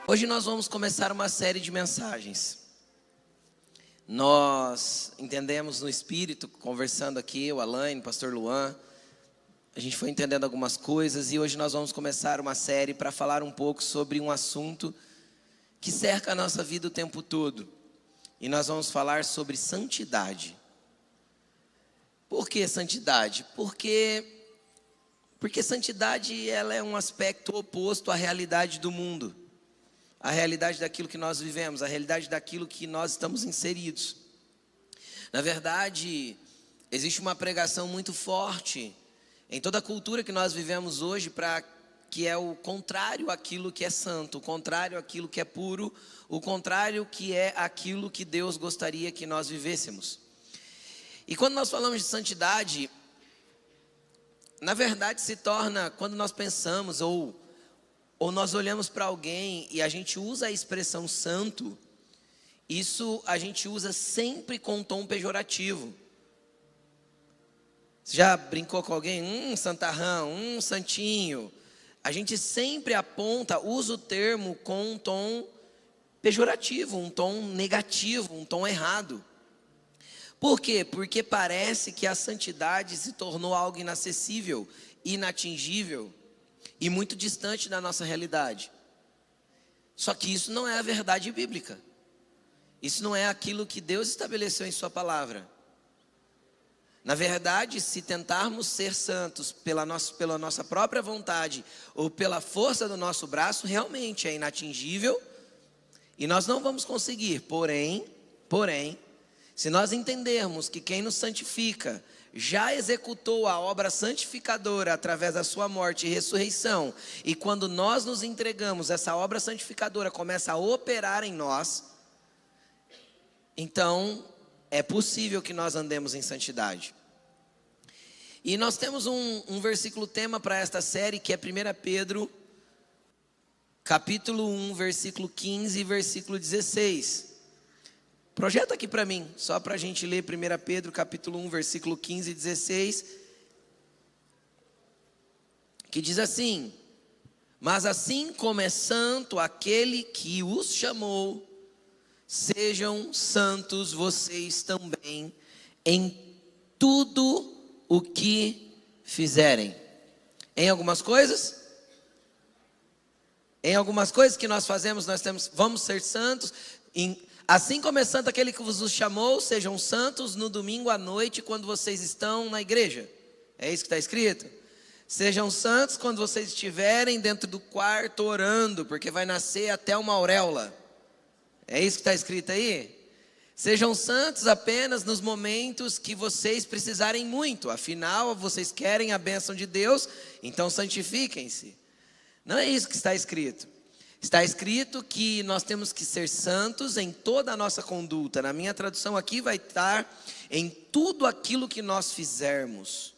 Hoje nós vamos começar uma série de mensagens. Nós entendemos no Espírito, conversando aqui, o Alain, o pastor Luan, a gente foi entendendo algumas coisas e hoje nós vamos começar uma série para falar um pouco sobre um assunto que cerca a nossa vida o tempo todo. E nós vamos falar sobre santidade. Por que santidade? Porque santidade ela é um aspecto oposto à realidade do mundo. A realidade daquilo que nós vivemos, a realidade daquilo que nós estamos inseridos. Na verdade, existe uma pregação muito forte em toda a cultura que nós vivemos hoje, que é o contrário àquilo que é santo, o contrário àquilo que é puro, o contrário que é aquilo que Deus gostaria que nós vivêssemos. E quando nós falamos de santidade, na verdade se torna, quando nós pensamos ou nós olhamos para alguém e a gente usa a expressão santo, isso a gente usa sempre com um tom pejorativo. Você já brincou com alguém? Santarrão, santinho. A gente sempre usa o termo com um tom pejorativo, um tom negativo, um tom errado. Por quê? Porque parece que a santidade se tornou algo inacessível, inatingível e muito distante da nossa realidade. Só que isso não é a verdade bíblica. Isso não é aquilo que Deus estabeleceu em sua palavra. Na verdade, se tentarmos ser santos pela nossa própria vontade ou pela força do nosso braço, realmente é inatingível e nós não vamos conseguir. Porém, se nós entendermos que quem nos santifica já executou a obra santificadora através da sua morte e ressurreição, e quando nós nos entregamos, essa obra santificadora começa a operar em nós, então é possível que nós andemos em santidade. E nós temos um versículo tema para esta série, que é 1 Pedro, capítulo 1, versículo 15 e versículo 16. Projeta aqui para mim, só para a gente ler 1 Pedro, capítulo 1, versículo 15 e 16. Que diz assim: mas assim como é santo aquele que os chamou, sejam santos vocês também em tudo o que fizerem. Em algumas coisas? Em algumas coisas que nós fazemos, vamos ser santos. Assim como é santo aquele que vos chamou, sejam santos no domingo à noite quando vocês estão na igreja. É isso que está escrito? Sejam santos quando vocês estiverem dentro do quarto orando, porque vai nascer até uma auréola. É isso que está escrito aí? Sejam santos apenas nos momentos que vocês precisarem muito. Afinal, vocês querem a bênção de Deus, então santifiquem-se. Não é isso que está escrito. Está escrito que nós temos que ser santos em toda a nossa conduta. Na minha tradução aqui vai estar em tudo aquilo que nós fizermos.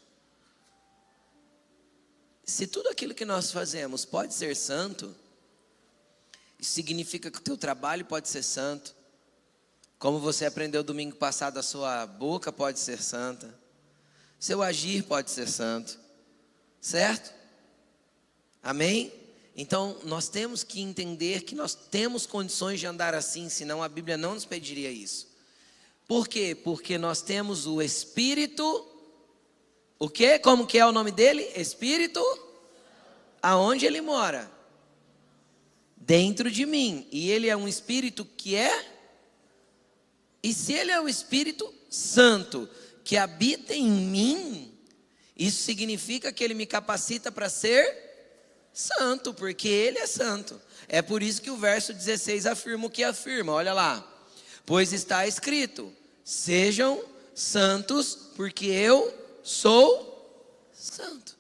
Se tudo aquilo que nós fazemos pode ser santo, isso significa que o teu trabalho pode ser santo. Como você aprendeu domingo passado, a sua boca pode ser santa. Seu agir pode ser santo. Certo? Amém? Então, nós temos que entender que nós temos condições de andar assim, senão a Bíblia não nos pediria isso. Por quê? Porque nós temos o Espírito, o quê? Como que é o nome dele? Espírito, aonde ele mora? Dentro de mim. E ele é um Espírito que é? E se ele é o Espírito Santo, que habita em mim, isso significa que ele me capacita para ser santo, porque ele é santo. É por isso que o verso 16 afirma o que afirma, olha lá. Pois está escrito: sejam santos, porque eu sou santo.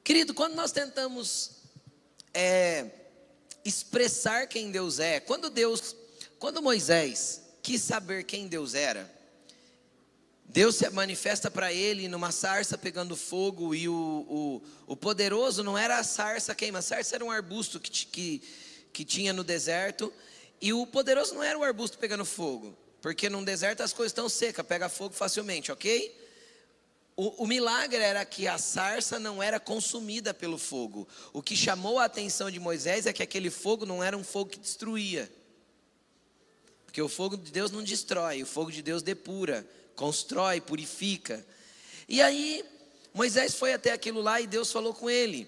Querido, quando nós tentamos expressar quem Deus é, quando Moisés quis saber quem Deus era, Deus se manifesta para ele numa sarça pegando fogo, e o poderoso não era a sarça queima. A sarça era um arbusto que tinha no deserto, e o poderoso não era o arbusto pegando fogo, porque num deserto as coisas estão secas, pega fogo facilmente, ok? O milagre era que a sarça não era consumida pelo fogo. O que chamou a atenção de Moisés é que aquele fogo não era um fogo que destruía. Porque o fogo de Deus não destrói, o fogo de Deus depura, constrói, purifica. E aí, Moisés foi até aquilo lá e Deus falou com ele.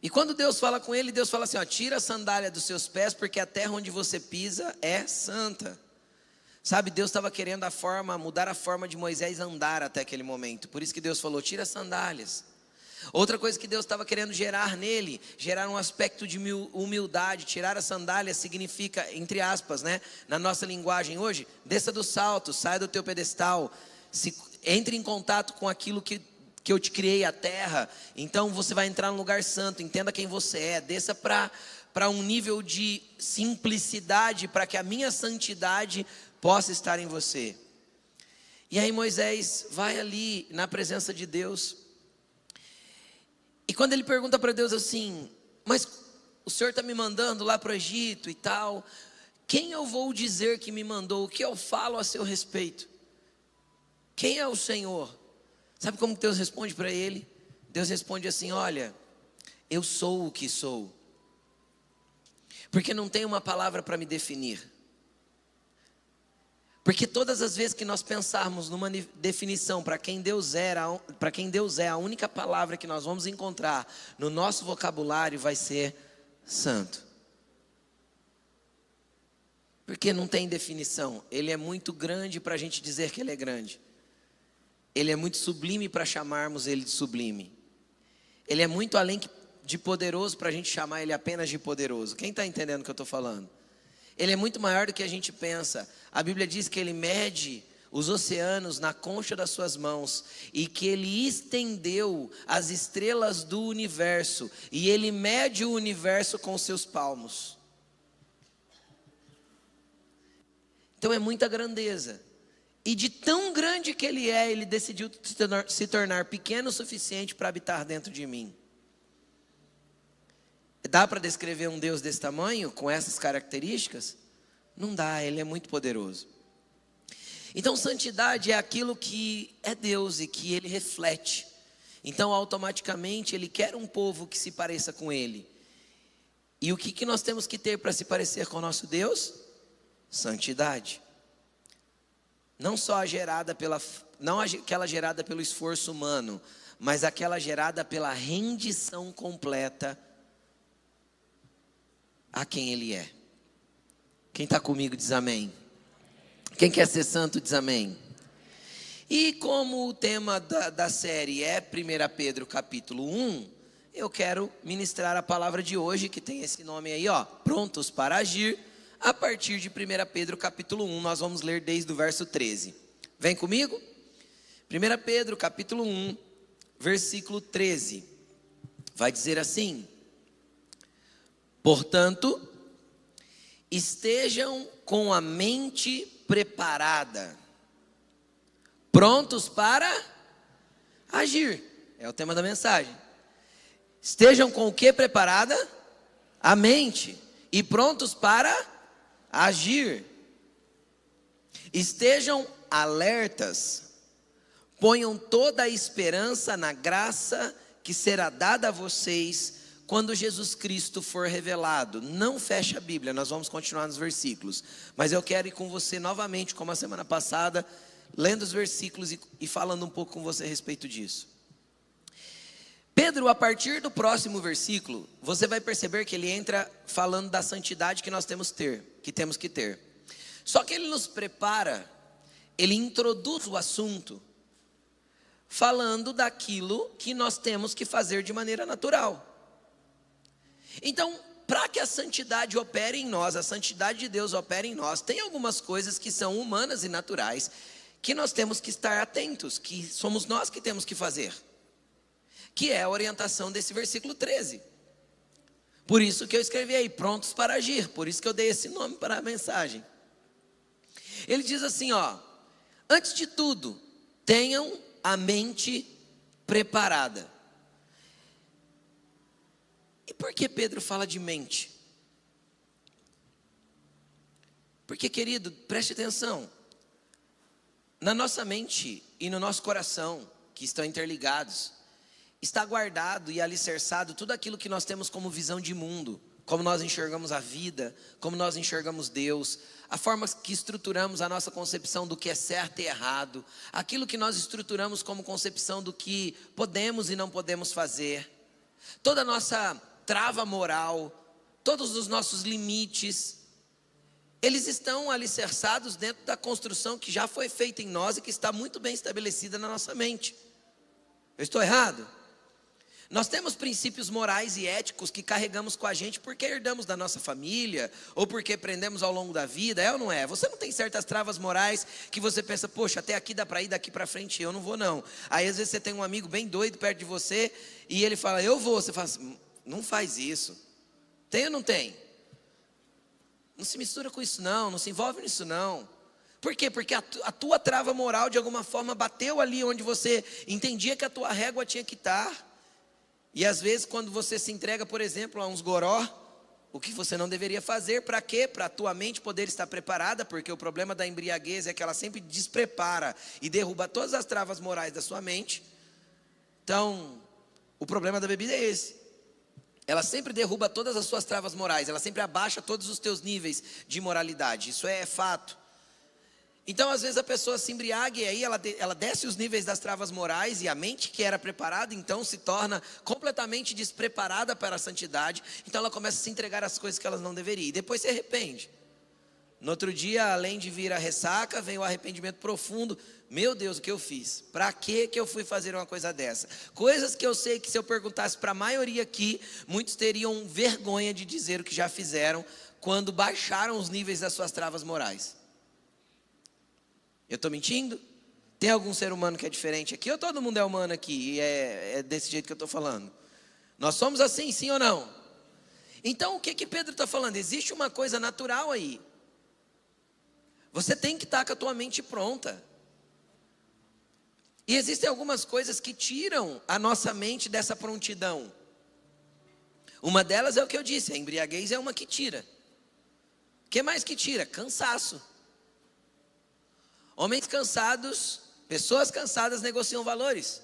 E quando Deus fala com ele, Deus fala assim, ó, tira a sandália dos seus pés, porque a terra onde você pisa é santa. Sabe, Deus estava querendo mudar a forma de Moisés andar até aquele momento. Por isso que Deus falou, tira as sandálias. Outra coisa que Deus estava querendo gerar nele, gerar um aspecto de humildade. Tirar as sandálias significa, entre aspas, né, na nossa linguagem hoje, desça do salto, saia do teu pedestal, entre em contato com aquilo que eu te criei, a terra. Então você vai entrar no lugar santo, entenda quem você é, desça para um nível de simplicidade, para que a minha santidade possa estar em você. E aí Moisés vai ali na presença de Deus. E quando ele pergunta para Deus assim, mas o Senhor está me mandando lá para o Egito e tal, quem eu vou dizer que me mandou? O que eu falo a seu respeito? Quem é o Senhor? Sabe como Deus responde para ele? Deus responde assim, olha, eu sou o que sou. Porque não tem uma palavra para me definir. Porque todas as vezes que nós pensarmos numa definição para quem Deus é, a única palavra que nós vamos encontrar no nosso vocabulário vai ser santo. Porque não tem definição. Ele é muito grande para a gente dizer que ele é grande. Ele é muito sublime para chamarmos ele de sublime. Ele é muito além de poderoso para a gente chamar ele apenas de poderoso. Quem está entendendo o que eu estou falando? Ele é muito maior do que a gente pensa. A Bíblia diz que ele mede os oceanos na concha das suas mãos e que ele estendeu as estrelas do universo e ele mede o universo com os seus palmos. Então é muita grandeza. E de tão grande que ele é, ele decidiu se tornar pequeno o suficiente para habitar dentro de mim. Dá para descrever um Deus desse tamanho, com essas características? Não dá, ele é muito poderoso. Então santidade é aquilo que é Deus e que ele reflete. Então automaticamente ele quer um povo que se pareça com ele. E o que nós temos que ter para se parecer com o nosso Deus? Santidade. Não só aquela gerada pelo esforço humano, mas aquela gerada pela rendição completa a quem ele é. Quem está comigo diz amém. Quem quer ser santo diz amém. E como o tema da série é 1 Pedro capítulo 1, eu quero ministrar a palavra de hoje, que tem esse nome aí, ó, prontos para agir, a partir de 1 Pedro capítulo 1, nós vamos ler desde o verso 13. Vem comigo? 1 Pedro capítulo 1, versículo 13, vai dizer assim: portanto, estejam com a mente preparada, prontos para agir. É o tema da mensagem. Estejam com o que preparada? A mente. E prontos para agir. Estejam alertas. Ponham toda a esperança na graça que será dada a vocês quando Jesus Cristo for revelado. Não feche a Bíblia, nós vamos continuar nos versículos. Mas eu quero ir com você novamente, como a semana passada, lendo os versículos e falando um pouco com você a respeito disso. Pedro, a partir do próximo versículo, você vai perceber que ele entra falando da santidade que nós temos que ter. Só que ele nos prepara, ele introduz o assunto, falando daquilo que nós temos que fazer de maneira natural. Então, para que a santidade opere em nós, a santidade de Deus opere em nós, tem algumas coisas que são humanas e naturais, que nós temos que estar atentos, que somos nós que temos que fazer. Que é a orientação desse versículo 13. Por isso que eu escrevi aí, prontos para agir. Por isso que eu dei esse nome para a mensagem. Ele diz assim, ó: antes de tudo, tenham a mente preparada. E por que Pedro fala de mente? Porque, querido, preste atenção. Na nossa mente e no nosso coração, que estão interligados, está guardado e alicerçado tudo aquilo que nós temos como visão de mundo, como nós enxergamos a vida, como nós enxergamos Deus, a forma que estruturamos a nossa concepção do que é certo e errado, aquilo que nós estruturamos como concepção do que podemos e não podemos fazer, toda a nossa trava moral, todos os nossos limites, eles estão alicerçados dentro da construção que já foi feita em nós e que está muito bem estabelecida na nossa mente. Eu estou errado? Nós temos princípios morais e éticos que carregamos com a gente porque herdamos da nossa família ou porque aprendemos ao longo da vida, é ou não é? Você não tem certas travas morais que você pensa, poxa, até aqui dá para ir, daqui para frente eu não vou não. Aí às vezes você tem um amigo bem doido perto de você e ele fala, eu vou. Você fala assim, não faz isso. Tem ou não tem? Não se mistura com isso não, não se envolve nisso não. Por quê? Porque a tua trava moral de alguma forma bateu ali onde você entendia que a tua régua tinha que estar. E às vezes quando você se entrega, por exemplo, a uns goró, o que você não deveria fazer, para quê? Para a tua mente poder estar preparada, porque o problema da embriaguez é que ela sempre desprepara e derruba todas as travas morais da sua mente. Então, o problema da bebida é esse. Ela sempre derruba todas as suas travas morais, ela sempre abaixa todos os teus níveis de moralidade, isso é fato. Então às vezes a pessoa se embriaga e aí ela desce os níveis das travas morais e a mente que era preparada então se torna completamente despreparada para a santidade. Então ela começa a se entregar às coisas que ela não deveria e depois se arrepende. No outro dia, além de vir a ressaca, vem o arrependimento profundo. Meu Deus, o que eu fiz? Para que eu fui fazer uma coisa dessa? Coisas que eu sei que se eu perguntasse para a maioria aqui, muitos teriam vergonha de dizer o que já fizeram quando baixaram os níveis das suas travas morais. Eu estou mentindo? Tem algum ser humano que é diferente aqui? Ou todo mundo é humano aqui e é desse jeito que eu estou falando? Nós somos assim, sim ou não? Então o que Pedro está falando? Existe uma coisa natural aí. Você tem que estar com a tua mente pronta. E existem algumas coisas que tiram a nossa mente dessa prontidão. Uma delas é o que eu disse, a embriaguez é uma que tira. O que mais que tira? Cansaço. Homens cansados, pessoas cansadas negociam valores.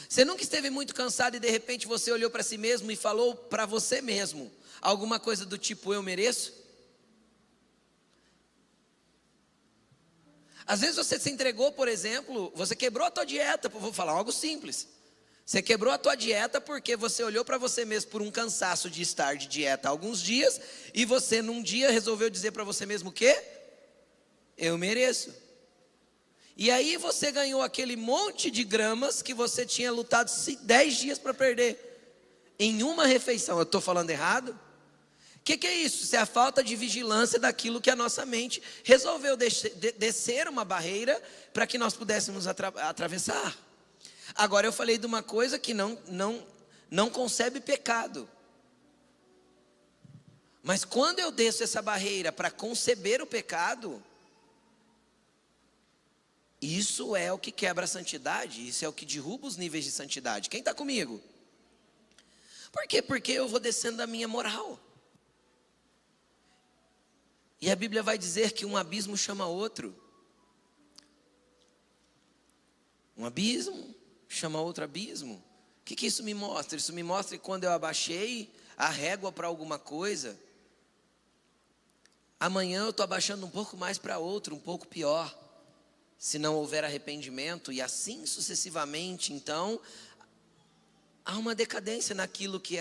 Você nunca esteve muito cansado e de repente você olhou para si mesmo e falou para você mesmo alguma coisa do tipo, eu mereço? Às vezes você se entregou, por exemplo, você quebrou a tua dieta, vou falar algo simples. Você quebrou a tua dieta porque você olhou para você mesmo por um cansaço de estar de dieta há alguns dias e você num dia resolveu dizer para você mesmo o quê? Eu mereço. E aí você ganhou aquele monte de gramas que você tinha lutado 10 dias para perder. Em uma refeição. Eu estou falando errado? O que é isso? Isso é a falta de vigilância daquilo que a nossa mente resolveu descer uma barreira para que nós pudéssemos atravessar. Agora eu falei de uma coisa que não concebe pecado. Mas quando eu desço essa barreira para conceber o pecado, isso é o que quebra a santidade, isso é o que derruba os níveis de santidade. Quem está comigo? Por quê? Porque eu vou descendo da minha moral. E a Bíblia vai dizer que um abismo chama outro. Um abismo chama outro abismo. O que isso me mostra? Isso me mostra que quando eu abaixei a régua para alguma coisa, amanhã eu estou abaixando um pouco mais para outro, um pouco pior. Se não houver arrependimento e assim sucessivamente, então há uma decadência naquilo que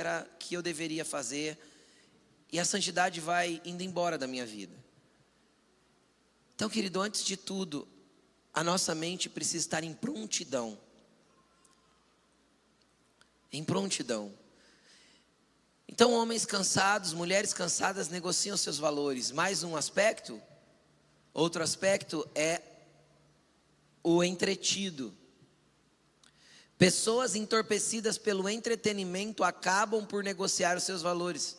eu deveria fazer e a santidade vai indo embora da minha vida. Então, querido, antes de tudo, a nossa mente precisa estar em prontidão. Em prontidão. Então, homens cansados, mulheres cansadas negociam seus valores. Mais um aspecto, outro aspecto é o entretido. Pessoas entorpecidas pelo entretenimento acabam por negociar os seus valores.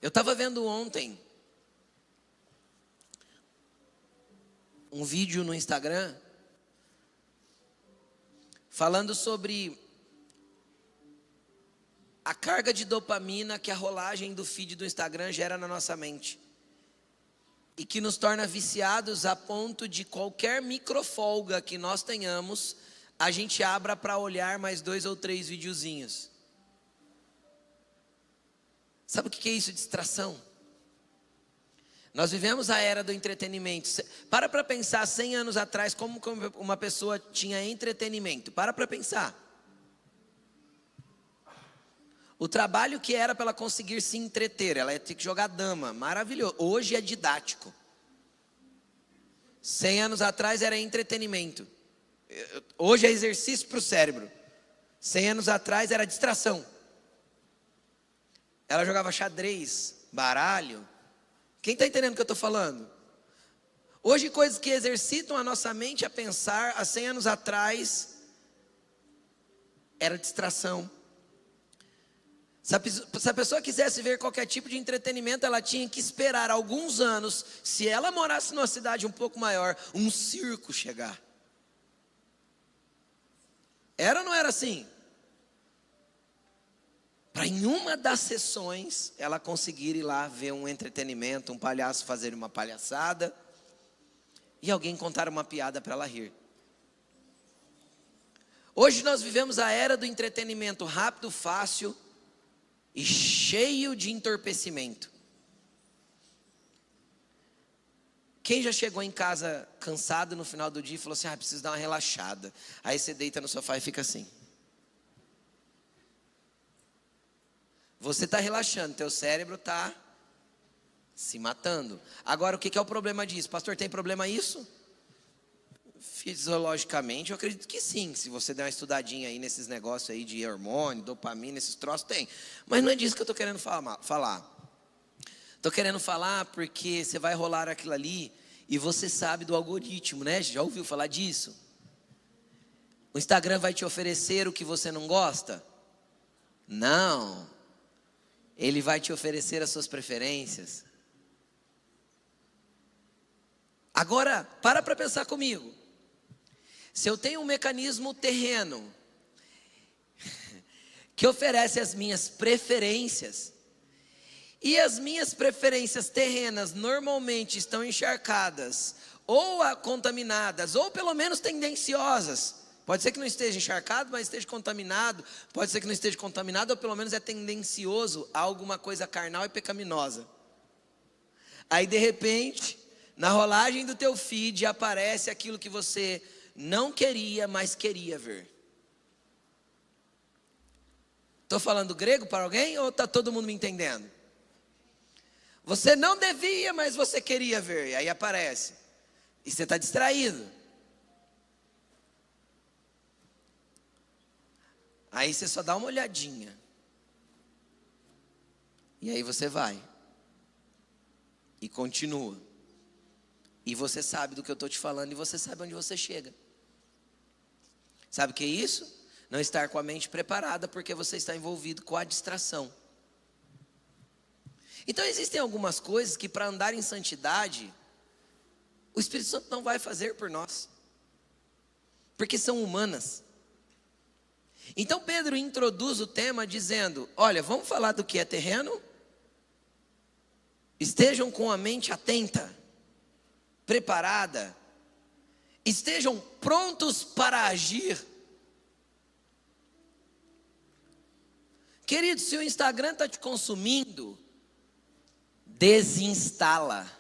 Eu estava vendo ontem um vídeo no Instagram falando sobre a carga de dopamina que a rolagem do feed do Instagram gera na nossa mente. e que nos torna viciados a ponto de qualquer microfolga que nós tenhamos, a gente abra para olhar mais 2 ou 3 videozinhos. Sabe o que é isso? Distração. Nós vivemos a era do entretenimento. Para pensar 100 anos atrás como uma pessoa tinha entretenimento. Para pensar. O trabalho que era para ela conseguir se entreter, ela ia ter que jogar dama, maravilhoso. Hoje é didático. 100 anos atrás era entretenimento. Hoje é exercício para o cérebro. 100 anos atrás era distração. Ela jogava xadrez, baralho. Quem está entendendo o que eu estou falando? Hoje coisas que exercitam a nossa mente a pensar, há 100 anos atrás, era distração. Se a pessoa quisesse ver qualquer tipo de entretenimento, ela tinha que esperar alguns anos, se ela morasse numa cidade um pouco maior, um circo chegar. Era ou não era assim? Para em uma das sessões, ela conseguir ir lá ver um entretenimento, um palhaço fazer uma palhaçada, e alguém contar uma piada para ela rir. Hoje nós vivemos a era do entretenimento rápido, fácil e cheio de entorpecimento. Quem já chegou em casa cansado no final do dia e falou assim, preciso dar uma relaxada. Aí você deita no sofá e fica assim. Você está relaxando, teu cérebro está se matando. Agora, o que é o problema disso? Pastor, tem problema isso? Fisiologicamente, eu acredito que sim. Se você der uma estudadinha aí nesses negócios aí de hormônio, dopamina, esses troços, tem. Mas não é disso que eu estou querendo falar. Estou querendo falar porque você vai rolar aquilo ali e você sabe do algoritmo, né? Já ouviu falar disso? O Instagram vai te oferecer o que você não gosta? Não. Ele vai te oferecer as suas preferências. Agora, para pensar comigo. Se eu tenho um mecanismo terreno que oferece as minhas preferências, e as minhas preferências terrenas normalmente estão encharcadas, ou contaminadas, ou pelo menos tendenciosas. Pode ser que não esteja encharcado, mas esteja contaminado. Pode ser que não esteja contaminado, ou pelo menos é tendencioso a alguma coisa carnal e pecaminosa. Aí de repente, na rolagem do teu feed aparece aquilo que você não queria, mas queria ver. Estou falando grego para alguém ou está todo mundo me entendendo? Você não devia, mas você queria ver. E aí aparece. E você está distraído. Aí você só dá uma olhadinha. E aí você vai. E continua. E você sabe do que eu estou te falando e você sabe onde você chega. Sabe o que é isso? Não estar com a mente preparada porque você está envolvido com a distração. Então existem algumas coisas que para andar em santidade, o Espírito Santo não vai fazer por nós. Porque são humanas. Então Pedro introduz o tema dizendo, olha, vamos falar do que é terreno? Estejam com a mente atenta, preparada, estejam prontos para agir. Querido, se o Instagram está te consumindo, desinstala.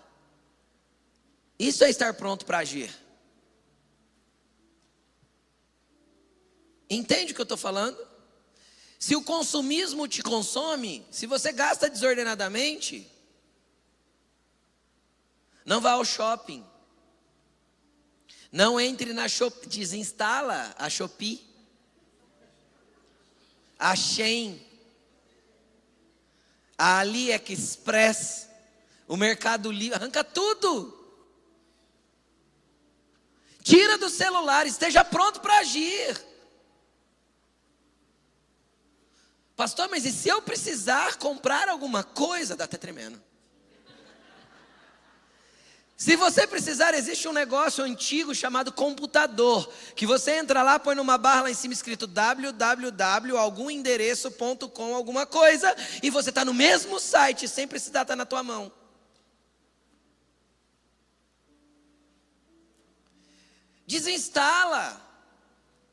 Isso é estar pronto para agir. Entende o que eu estou falando? Se o consumismo te consome, se você gasta desordenadamente, não vá ao shopping. Não entre na Shopee, desinstala a Shopee, a Shein, a AliExpress, o Mercado Livre, arranca tudo. Tira do celular, esteja pronto para agir. Pastor, mas e se eu precisar comprar alguma coisa? Dá até tremendo. Se você precisar, existe um negócio antigo chamado computador, que você entra lá, põe numa barra lá em cima escrito www, algum endereço.com, alguma coisa, e você está no mesmo site, sem precisar estar na tua mão. Desinstala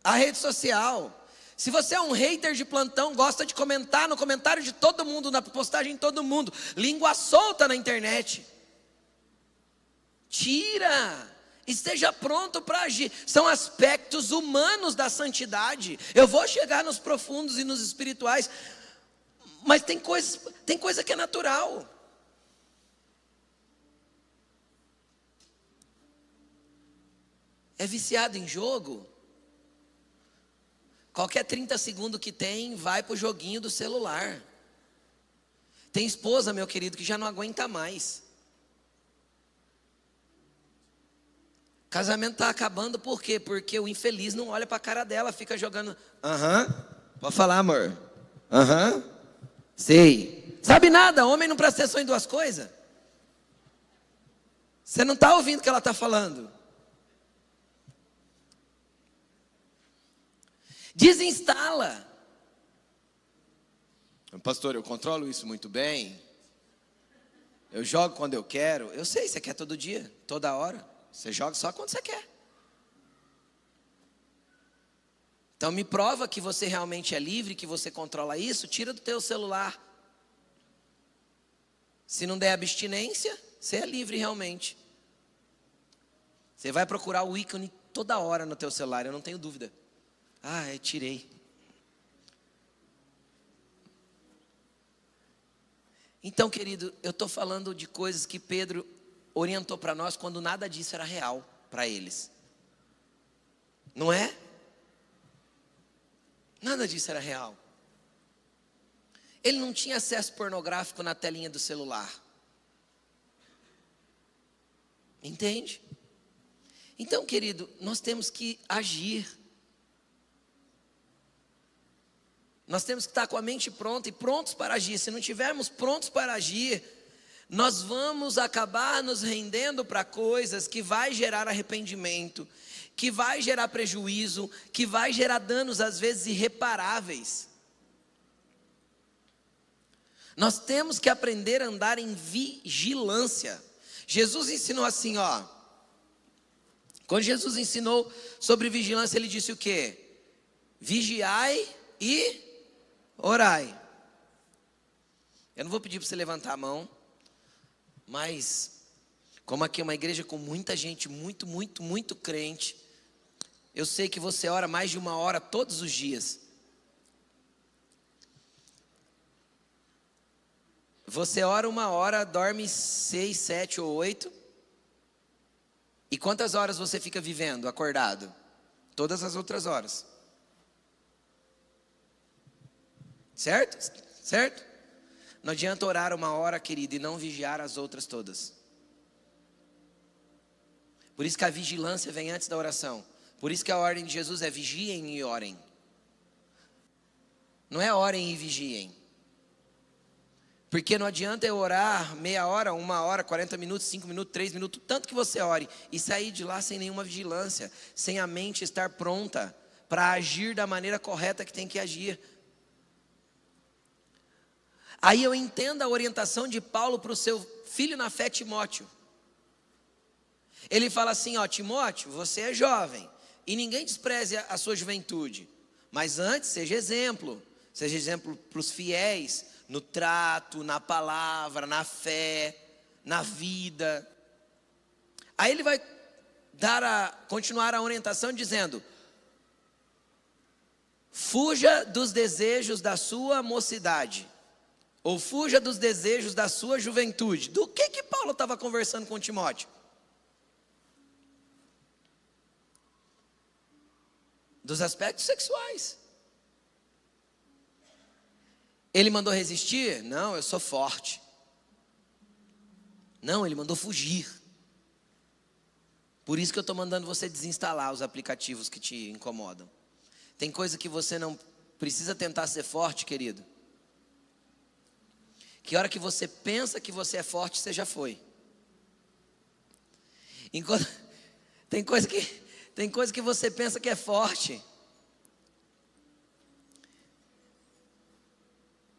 a rede social. Se você é um hater de plantão, gosta de comentar no comentário de todo mundo, na postagem de todo mundo, língua solta na internet, tira. Esteja pronto para agir. São aspectos humanos da santidade. Eu vou chegar nos profundos e nos espirituais, mas tem coisa que é natural. É viciado em jogo? Qualquer 30 segundos que tem, vai para o joguinho do celular. Tem esposa, meu querido, que já não aguenta mais. Casamento está acabando por quê? Porque o infeliz não olha para a cara dela, fica jogando. Pode falar, amor. Sei. Sabe nada, homem não presta atenção em duas coisas. Você não está ouvindo o que ela está falando. Desinstala. Pastor, eu controlo isso muito bem. Eu jogo quando eu quero. Eu sei, você quer todo dia, toda hora. Você joga só quando você quer. Então me prova que você realmente é livre, que você controla isso. Tira do teu celular. Se não der abstinência, você é livre realmente. Você vai procurar o ícone toda hora no teu celular, eu não tenho dúvida. Eu tirei. Então, querido, eu estou falando de coisas que Pedro orientou para nós quando nada disso era real para eles. Não é? Nada disso era real. Ele não tinha acesso pornográfico na telinha do celular. Entende? Então, querido, nós temos que agir. Nós temos que estar com a mente pronta e prontos para agir. Se não estivermos prontos para agir, nós vamos acabar nos rendendo para coisas que vai gerar arrependimento, que vai gerar prejuízo, que vai gerar danos às vezes irreparáveis. Nós temos que aprender a andar em vigilância. Jesus ensinou assim, quando Jesus ensinou sobre vigilância, ele disse o quê? Vigiai e orai. Eu não vou pedir para você levantar a mão, mas como aqui é uma igreja com muita gente, muito crente, eu sei que você ora mais de 1 hora todos os dias. Você ora 1 hora, dorme 6, 7 ou 8. E quantas horas você fica vivendo, acordado? Todas as outras horas. Certo? Certo? Não adianta orar 1 hora, querido, e não vigiar as outras todas. Por isso que a vigilância vem antes da oração. Por isso que a ordem de Jesus é vigiem e orem. Não é orem e vigiem. Porque não adianta eu orar meia hora, 1 hora, 40 minutos, 5 minutos, 3 minutos, tanto que você ore, e sair de lá sem nenhuma vigilância, sem a mente estar pronta para agir da maneira correta que tem que agir. Aí eu entendo a orientação de Paulo para o seu filho na fé, Timóteo. Ele fala assim, Timóteo, você é jovem, e ninguém despreze a sua juventude, mas antes seja exemplo para os fiéis, no trato, na palavra, na fé, na vida. Aí ele vai continuar a orientação dizendo: fuja dos desejos da sua mocidade, ou fuja dos desejos da sua juventude. Do que Paulo estava conversando com Timóteo? Dos aspectos sexuais. Ele mandou resistir? Não, eu sou forte. Não, ele mandou fugir. Por isso que eu estou mandando você desinstalar os aplicativos que te incomodam. Tem coisa que você não precisa tentar ser forte, querido. Que hora que você pensa que você é forte, você já foi. Tem coisa que você pensa que é forte.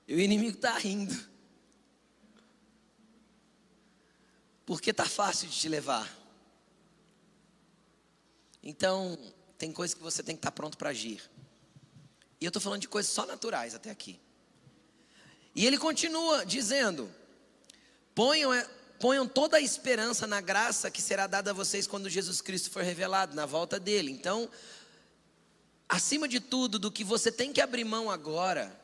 E o inimigo está rindo. Porque está fácil de te levar. Então, tem coisas que você tem que estar pronto para agir. E eu estou falando de coisas só naturais até aqui. E ele continua dizendo: ponham toda a esperança na graça que será dada a vocês quando Jesus Cristo for revelado, na volta dele. Então, acima de tudo, do que você tem que abrir mão agora,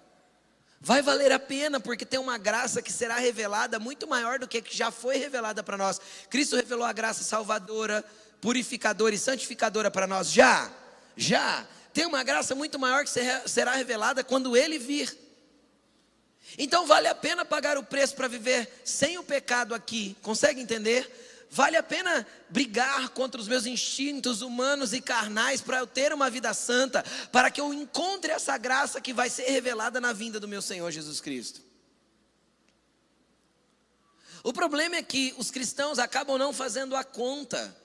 vai valer a pena, porque tem uma graça que será revelada muito maior do que já foi revelada para nós. Cristo revelou a graça salvadora, purificadora e santificadora para nós. Já. Tem uma graça muito maior que será revelada quando Ele vir. Então vale a pena pagar o preço para viver sem o pecado aqui. Consegue entender? Vale a pena brigar contra os meus instintos humanos e carnais para eu ter uma vida santa, para que eu encontre essa graça que vai ser revelada na vinda do meu Senhor Jesus Cristo. O problema é que os cristãos acabam não fazendo a conta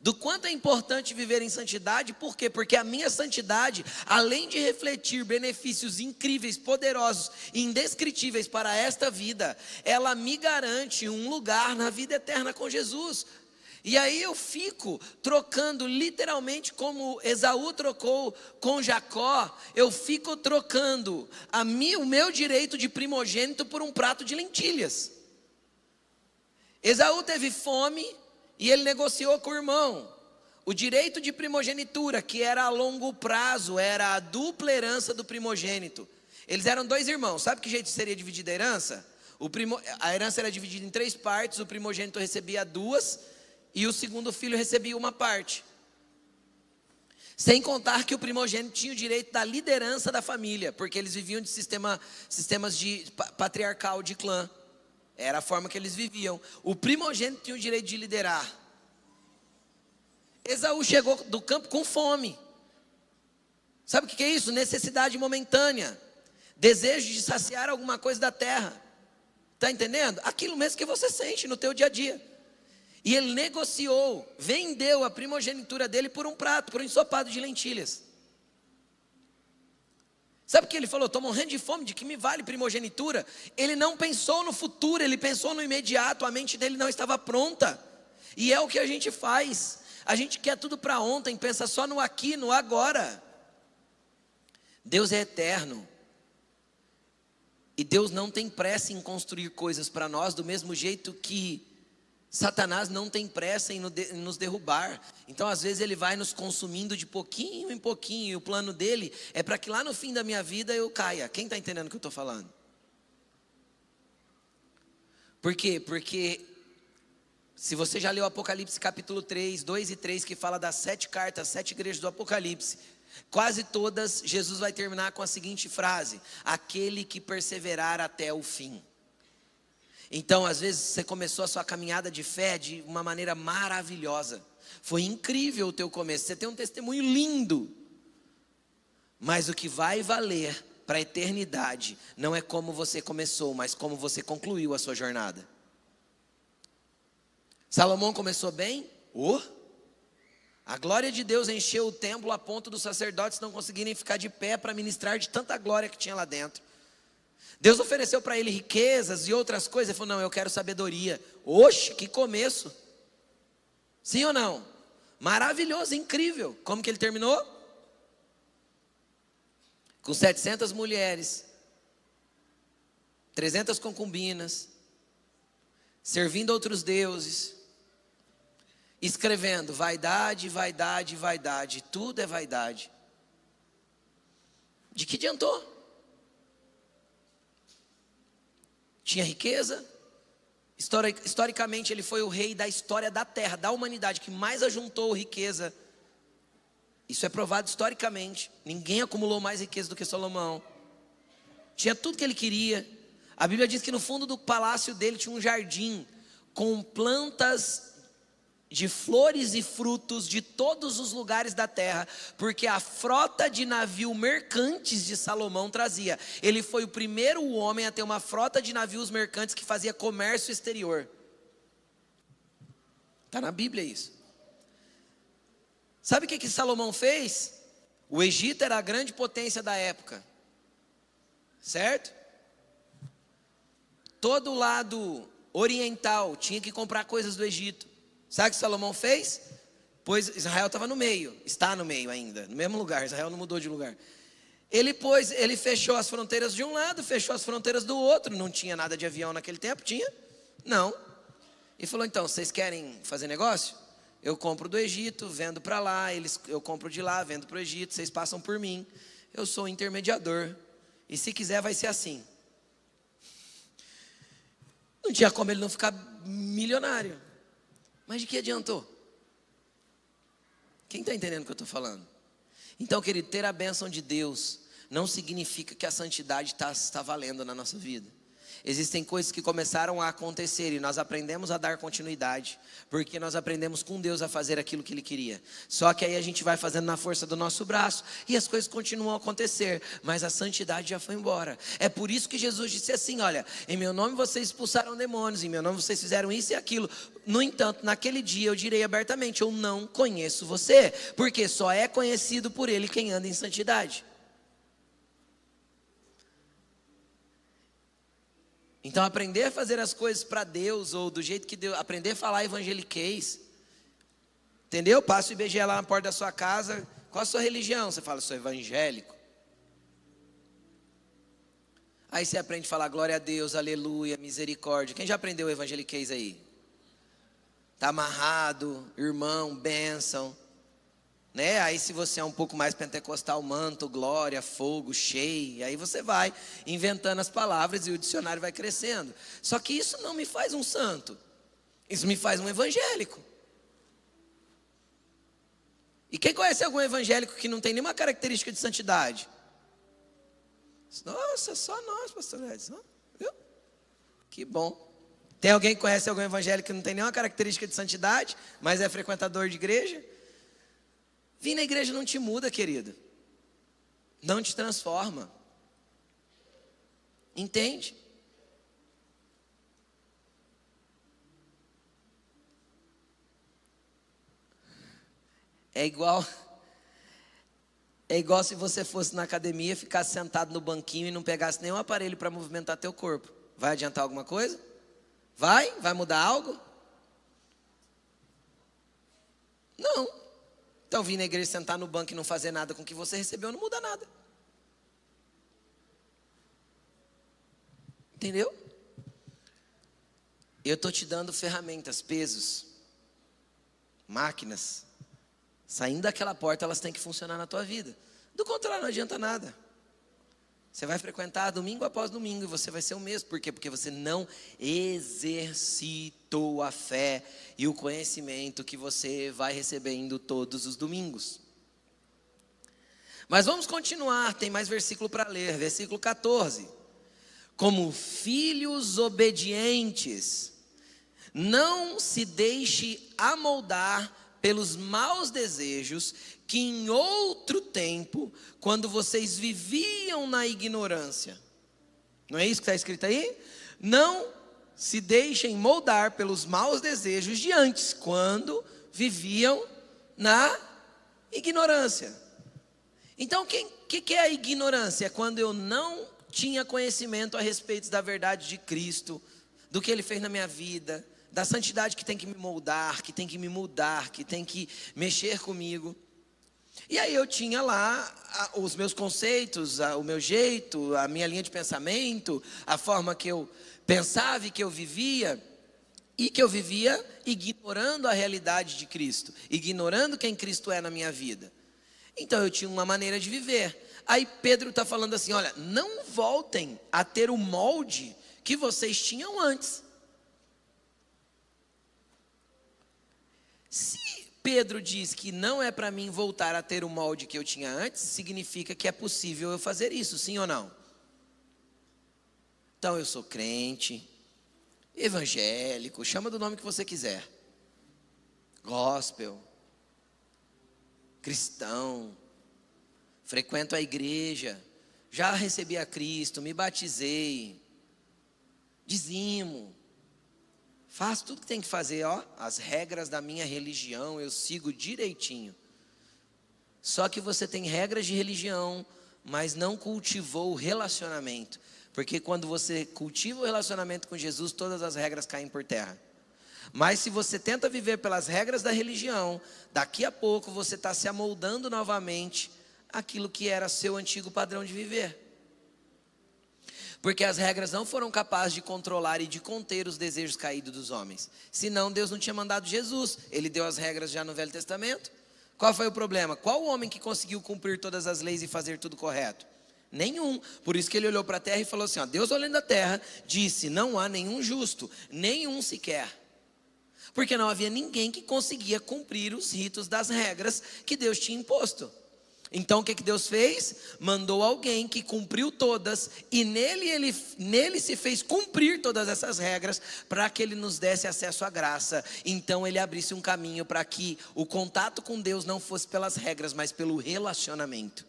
do quanto é importante viver em santidade. Por quê? Porque a minha santidade, além de refletir benefícios incríveis, poderosos e indescritíveis para esta vida, ela me garante um lugar na vida eterna com Jesus. E aí eu fico trocando, literalmente como Esaú trocou com Jacó, eu fico trocando o meu direito de primogênito por um prato de lentilhas. Esaú teve fome e ele negociou com o irmão o direito de primogenitura, que era a longo prazo, era a dupla herança do primogênito. Eles eram 2 irmãos. Sabe que jeito seria dividida a herança? A herança era dividida em 3 partes. O primogênito recebia 2 e o segundo filho recebia 1 parte. Sem contar que o primogênito tinha o direito da liderança da família, porque eles viviam de sistemas de patriarcal de clã. Era a forma que eles viviam. O primogênito tinha o direito de liderar. Esaú chegou do campo com fome. Sabe o que é isso? Necessidade momentânea. Desejo de saciar alguma coisa da terra. Está entendendo? Aquilo mesmo que você sente no teu dia a dia. E ele negociou, vendeu a primogenitura dele por um prato, por um ensopado de lentilhas. Sabe o que ele falou? Estou morrendo de fome, de que me vale primogenitura? Ele não pensou no futuro, ele pensou no imediato. A mente dele não estava pronta. E é o que a gente faz. A gente quer tudo para ontem, pensa só no aqui, no agora. Deus é eterno. E Deus não tem pressa em construir coisas para nós, do mesmo jeito que Satanás não tem pressa em nos derrubar. Então às vezes ele vai nos consumindo de pouquinho em pouquinho, e o plano dele é para que lá no fim da minha vida eu caia. Quem está entendendo o que eu estou falando? Por quê? Porque se você já leu Apocalipse capítulo 3, 2 e 3, que fala das 7 cartas, 7 igrejas do Apocalipse, quase todas Jesus vai terminar com a seguinte frase: aquele que perseverar até o fim. Então, às vezes, você começou a sua caminhada de fé de uma maneira maravilhosa. Foi incrível o teu começo. Você tem um testemunho lindo. Mas o que vai valer para a eternidade não é como você começou, mas como você concluiu a sua jornada. Salomão começou bem? A glória de Deus encheu o templo a ponto dos sacerdotes não conseguirem ficar de pé para ministrar de tanta glória que tinha lá dentro. Deus ofereceu para ele riquezas e outras coisas. Ele falou: não, eu quero sabedoria. Oxe, que começo. Sim ou não? Maravilhoso, incrível. Como que ele terminou? Com 700 mulheres, 300 concubinas, servindo outros deuses, escrevendo vaidade, vaidade, vaidade. Tudo é vaidade. De que adiantou? Tinha riqueza. Historicamente ele foi o rei da história da terra, da humanidade, que mais ajuntou riqueza. Isso é provado historicamente. Ninguém acumulou mais riqueza do que Salomão. Tinha tudo que ele queria. A Bíblia diz que no fundo do palácio dele tinha um jardim com plantas de flores e frutos de todos os lugares da terra, porque a frota de navios mercantes de Salomão trazia. Ele foi o primeiro homem a ter uma frota de navios mercantes que fazia comércio exterior. Está na Bíblia isso. Sabe o que Salomão fez? O Egito era a grande potência da época, certo? Todo o lado oriental tinha que comprar coisas do Egito. Sabe o que Salomão fez? Pois Israel estava no meio, está no meio ainda, no mesmo lugar. Israel não mudou de lugar. Ele fechou as fronteiras de um lado, fechou as fronteiras do outro. Não tinha nada de avião naquele tempo? Tinha? Não. E falou, então, vocês querem fazer negócio? Eu compro do Egito, vendo para lá, eu compro de lá, vendo para o Egito, vocês passam por mim. Eu sou o intermediador. E se quiser vai ser assim. Não tinha como ele não ficar milionário. Mas de que adiantou? Quem está entendendo o que eu estou falando? Então, querido, ter a bênção de Deus não significa que a santidade está valendo na nossa vida. Existem coisas que começaram a acontecer e nós aprendemos a dar continuidade, porque nós aprendemos com Deus a fazer aquilo que Ele queria. Só que aí a gente vai fazendo na força do nosso braço e as coisas continuam a acontecer, mas a santidade já foi embora. É por isso que Jesus disse assim, olha, em meu nome vocês expulsaram demônios, em meu nome vocês fizeram isso e aquilo. No entanto, naquele dia eu direi abertamente, eu não conheço você, porque só é conhecido por Ele quem anda em santidade. Então, aprender a fazer as coisas para Deus, ou do jeito que Deus, aprender a falar evangeliquez, entendeu? Passa o IBGE lá na porta da sua casa, qual a sua religião? Você fala, sou evangélico. Aí você aprende a falar glória a Deus, aleluia, misericórdia. Quem já aprendeu o evangeliquez aí? Está amarrado, irmão, bênção. Né? Aí se você é um pouco mais pentecostal, manto, glória, fogo, cheio, aí você vai inventando as palavras e o dicionário vai crescendo. Só que isso não me faz um santo, isso me faz um evangélico. E quem conhece algum evangélico que não tem nenhuma característica de santidade? Nossa, só nós, pastor Edson, viu? Que bom. Tem alguém que conhece algum evangélico que não tem nenhuma característica de santidade, mas é frequentador de igreja? Vir na igreja não te muda, querido. Não te transforma. Entende? É igual se você fosse na academia, ficasse sentado no banquinho e não pegasse nenhum aparelho para movimentar teu corpo. Vai adiantar alguma coisa? Vai? Vai mudar algo? Não. Então, vir na igreja, sentar no banco e não fazer nada com o que você recebeu, não muda nada. Entendeu? Eu estou te dando ferramentas, pesos, máquinas. Saindo daquela porta, elas têm que funcionar na tua vida. Do contrário, não adianta nada. Você vai frequentar domingo após domingo e você vai ser o mesmo. Por quê? Porque você não exercitou a fé e o conhecimento que você vai recebendo todos os domingos. Mas vamos continuar, tem mais versículo para ler. Versículo 14. Como filhos obedientes, não se deixe amoldar pelos maus desejos que em outro tempo, quando vocês viviam na ignorância. Não é isso que está escrito aí? Não se deixem moldar pelos maus desejos de antes, quando viviam na ignorância. Então, o que é a ignorância? É quando eu não tinha conhecimento a respeito da verdade de Cristo, do que Ele fez na minha vida, da santidade que tem que me moldar, que tem que me mudar, que tem que mexer comigo. E aí eu tinha lá os meus conceitos, o meu jeito, a minha linha de pensamento, a forma que eu pensava e que eu vivia ignorando a realidade de Cristo, ignorando quem Cristo é na minha vida. Então eu tinha uma maneira de viver. Aí Pedro está falando assim, olha, não voltem a ter o molde que vocês tinham antes. Se Pedro diz que não é para mim voltar a ter o molde que eu tinha antes, significa que é possível eu fazer isso, sim ou não? Então eu sou crente, evangélico, chama do nome que você quiser, gospel, cristão, frequento a igreja, já recebi a Cristo, me batizei, dizimo, faço tudo que tem que fazer, ó, as regras da minha religião eu sigo direitinho. Só que você tem regras de religião, mas não cultivou o relacionamento. Porque quando você cultiva o relacionamento com Jesus, todas as regras caem por terra. Mas se você tenta viver pelas regras da religião, daqui a pouco você está se amoldando novamente àquilo que era seu antigo padrão de viver. Porque as regras não foram capazes de controlar e de conter os desejos caídos dos homens. Senão Deus não tinha mandado Jesus. Ele deu as regras já no Velho Testamento. Qual foi o problema? Qual o homem que conseguiu cumprir todas as leis e fazer tudo correto? Nenhum. Por isso que ele olhou para a terra e falou assim, ó, Deus olhando a terra, disse, não há nenhum justo, nenhum sequer. Porque não havia ninguém que conseguia cumprir os ritos das regras que Deus tinha imposto. Então o que Deus fez? Mandou alguém que cumpriu todas, e nele se fez cumprir todas essas regras, para que ele nos desse acesso à graça. Então ele abrisse um caminho para que o contato com Deus não fosse pelas regras, mas pelo relacionamento.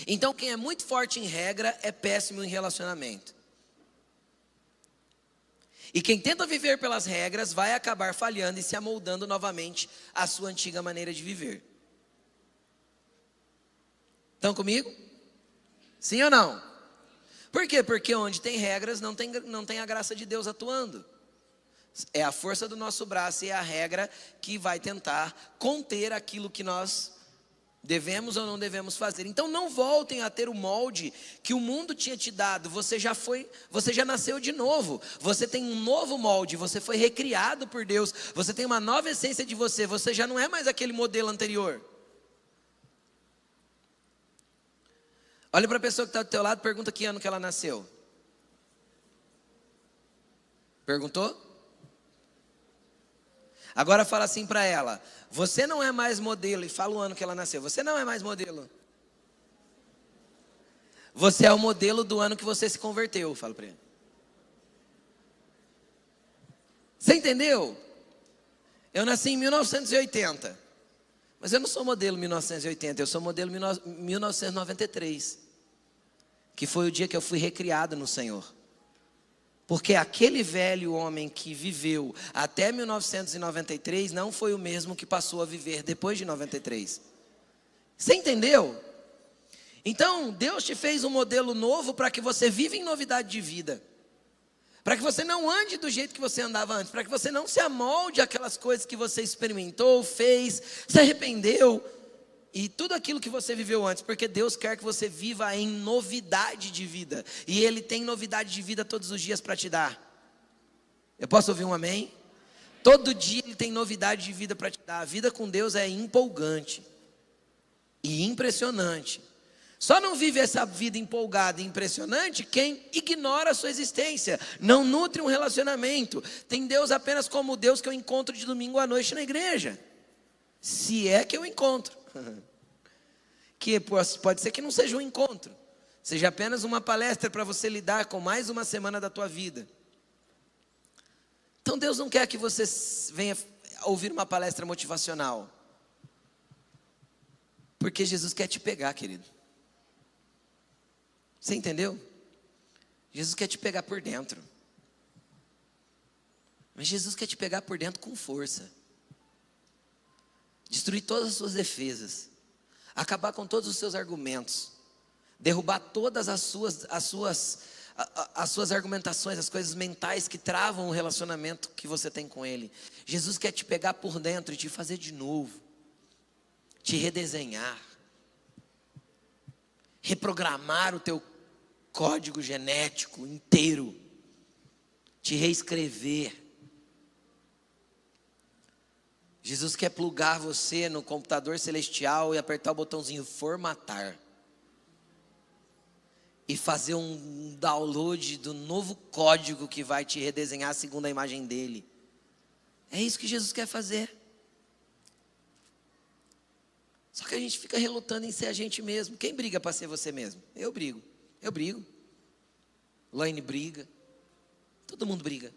Então quem é muito forte em regra é péssimo em relacionamento. E quem tenta viver pelas regras vai acabar falhando e se amoldando novamente à sua antiga maneira de viver. Estão comigo? Sim ou não? Por quê? Porque onde tem regras não tem a graça de Deus atuando. É a força do nosso braço e é a regra que vai tentar conter aquilo que nós devemos ou não devemos fazer. Então não voltem a ter o molde que o mundo tinha te dado. Você já nasceu de novo. Você tem um novo molde, você foi recriado por Deus. Você tem uma nova essência de você. Você já não é mais aquele modelo anterior. Olha para a pessoa que está do teu lado, pergunta que ano que ela nasceu. Perguntou? Agora fala assim para ela, você não é mais modelo, e fala o ano que ela nasceu. Você não é mais modelo. Você é o modelo do ano que você se converteu, fala para ele. Você entendeu? Eu nasci em 1980. Mas eu não sou modelo 1980, eu sou modelo 1993. Que foi o dia que eu fui recriado no Senhor. Porque aquele velho homem que viveu até 1993 não foi o mesmo que passou a viver depois de 93. Você entendeu? Então, Deus te fez um modelo novo para que você viva em novidade de vida. Para que você não ande do jeito que você andava antes. Para que você não se amolde àquelas coisas que você experimentou, fez, se arrependeu. E tudo aquilo que você viveu antes. Porque Deus quer que você viva em novidade de vida. E Ele tem novidade de vida todos os dias para te dar. Eu posso ouvir um amém? Todo dia Ele tem novidade de vida para te dar. A vida com Deus é empolgante. E impressionante. Só não vive essa vida empolgada e impressionante quem ignora a sua existência, não nutre um relacionamento, tem Deus apenas como o Deus que eu encontro de domingo à noite na igreja, se é que eu encontro, que pode ser que não seja um encontro, seja apenas uma palestra para você lidar com mais uma semana da tua vida. Então Deus não quer que você venha ouvir uma palestra motivacional, porque Jesus quer te pegar, querido. Você entendeu? Jesus quer te pegar por dentro. Mas Jesus quer te pegar por dentro com força. Destruir todas as suas defesas. Acabar com todos os seus argumentos. Derrubar todas as suas argumentações, as coisas mentais que travam o relacionamento que você tem com Ele. Jesus quer te pegar por dentro e te fazer de novo. Te redesenhar. Reprogramar o teu código genético inteiro, te reescrever. Jesus quer plugar você no computador celestial e apertar o botãozinho formatar e fazer um download do novo código que vai te redesenhar segundo a imagem dele. É isso que Jesus quer fazer. Só que a gente fica relutando em ser a gente mesmo. Quem briga para ser você mesmo? Eu brigo. Laine briga. Todo mundo briga.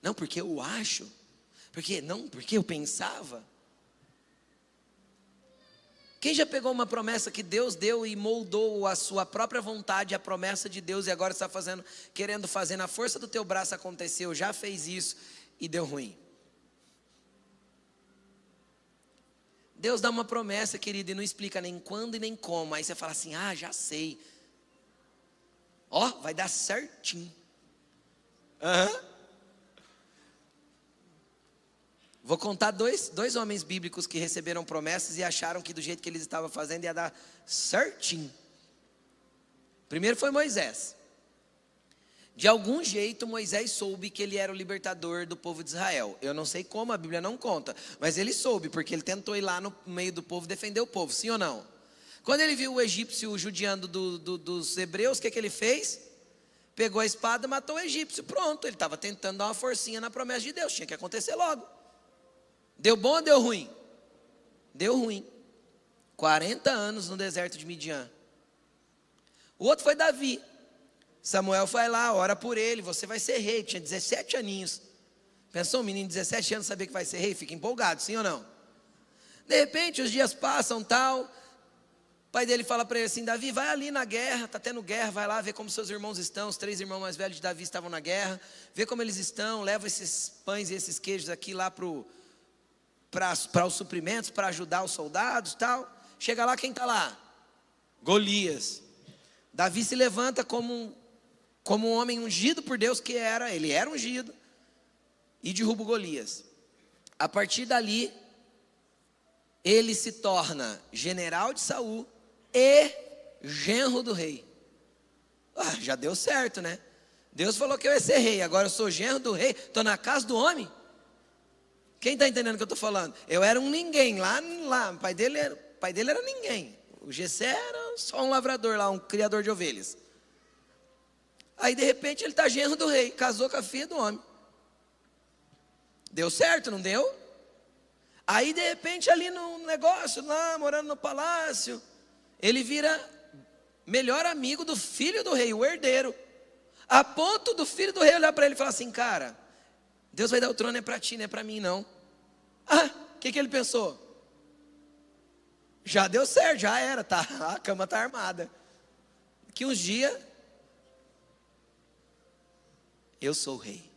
Não, porque eu acho. Porque eu pensava. Quem já pegou uma promessa que Deus deu e moldou a sua própria vontade, a promessa de Deus, e agora está querendo fazer na força do teu braço, aconteceu, já fez isso e deu ruim? Deus dá uma promessa, querido, e não explica nem quando e nem como. Aí você fala assim, já sei. Vai dar certinho. Vou contar dois homens bíblicos que receberam promessas e acharam que do jeito que eles estavam fazendo ia dar certinho. Primeiro foi Moisés. De algum jeito Moisés soube que ele era o libertador do povo de Israel. Eu não sei como, a Bíblia não conta, mas ele soube, porque ele tentou ir lá no meio do povo defender o povo, sim ou não? Quando ele viu o egípcio judiando dos hebreus, o que ele fez? Pegou a espada, matou o egípcio, pronto. Ele estava tentando dar uma forcinha na promessa de Deus, tinha que acontecer logo. Deu bom ou deu ruim? Deu ruim. 40 anos no deserto de Midian. O outro foi Davi. Samuel vai lá, ora por ele, você vai ser rei. Tinha 17 aninhos. Pensou um menino de 17 anos saber que vai ser rei? Fica empolgado, sim ou não? De repente os dias passam, tal. O pai dele fala para ele assim: Davi, vai ali na guerra, está tendo guerra, vai lá ver como seus irmãos estão. Os 3 irmãos mais velhos de Davi estavam na guerra. Vê como eles estão, leva esses pães e esses queijos aqui lá para os suprimentos, para ajudar os soldados, tal. Chega lá, quem está lá? Golias. Davi se levanta como um homem ungido por Deus que era, ele era ungido, e derruba Golias. A partir dali, ele se torna general de Saul e genro do rei. Já deu certo, né? Deus falou que eu ia ser rei, agora eu sou genro do rei, estou na casa do homem. Quem está entendendo o que eu estou falando? Eu era um ninguém, lá o pai dele era ninguém. O Gessé era só um lavrador lá, um criador de ovelhas. Aí de repente ele está genro do rei, casou com a filha do homem. Deu certo, não deu? Aí de repente ali no negócio, lá morando no palácio, ele vira melhor amigo do filho do rei, o herdeiro. A ponto do filho do rei olhar para ele e falar assim: cara, Deus vai dar o trono é para ti, não é para mim não. O que ele pensou? Já deu certo, já era, tá, a cama está armada. Que uns dias, eu sou o rei.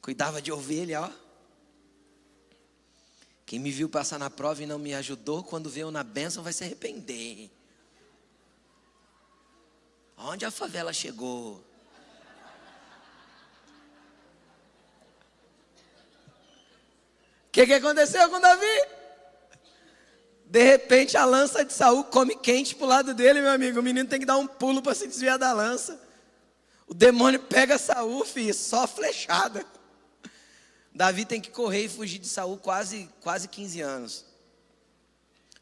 Cuidava de ovelha, ó. Quem me viu passar na prova e não me ajudou, quando veio na bênção vai se arrepender. Onde a favela chegou? O que aconteceu com Davi? De repente a lança de Saul come quente para o lado dele, meu amigo. O menino tem que dar um pulo para se desviar da lança. O demônio pega Saul, filho, só flechada. Davi tem que correr e fugir de Saul quase 15 anos.